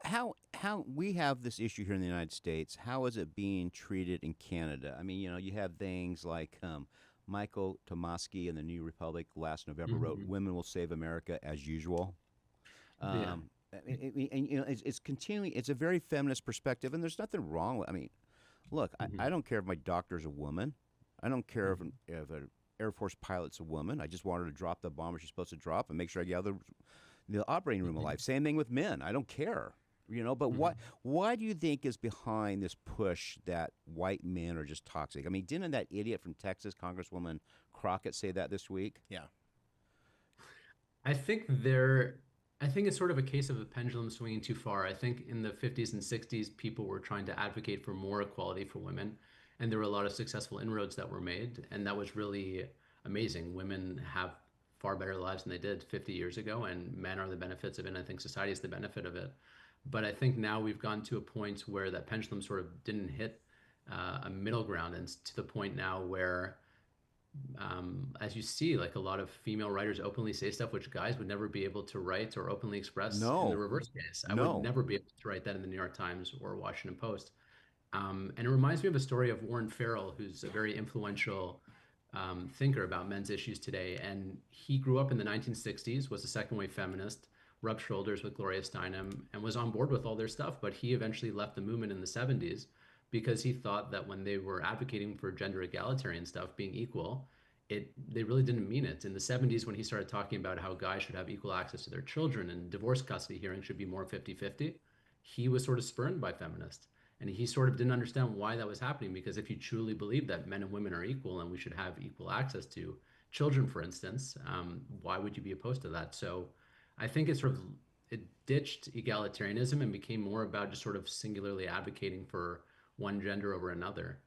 How we have this issue here in the United States? How is it being treated in Canada? I mean, you have things like Michael Tomasky in the New Republic last November wrote, Hmm. "Women will save America as usual." Yeah. And it's continuing. It's a very feminist perspective, and there's nothing wrong with. I mean, look, I Hmm. don't care if my doctor's a woman. I don't care Hmm. if an Air Force pilot's a woman. I just want her to drop the bomber she's supposed to drop and make sure I get out of the operating room alive. Hmm. Same thing with men. I don't care. But what? Hmm. Why do you think is behind this push that white men are just toxic? I mean, didn't that idiot from Texas, Congresswoman Crockett, say that this week? Yeah. I think there, I think it's sort of a case of a pendulum swinging too far. I think in the 50s and 60s, people were trying to advocate for more equality for women, and there were a lot of successful inroads that were made, and that was really amazing. Women have far better lives than they did 50 years ago, and men are the benefits of it, and I think society is the benefit of it. But I think now we've gotten to a point where that pendulum sort of didn't hit a middle ground, and it's to the point now where as you see, like a lot of female writers openly say stuff which guys would never be able to write or openly express in the No, reverse case. I would no. never be able to write that in the New York Times or Washington Post. And it reminds me of a story of Warren Farrell, who's a very influential thinker about men's issues today. And he grew up in the 1960s, was a second wave feminist, rubbed shoulders with Gloria Steinem, and was on board with all their stuff. But he eventually left the movement in the 70s because he thought that when they were advocating for gender egalitarian stuff, being equal, they really didn't mean it. In the 70s, when he started talking about how guys should have equal access to their children and divorce custody hearings should be more 50-50, he was sort of spurned by feminists. And he sort of didn't understand why that was happening because if you truly believe that men and women are equal and we should have equal access to children, for instance, why would you be opposed to that? So I think it ditched egalitarianism and became more about just sort of singularly advocating for one gender over another.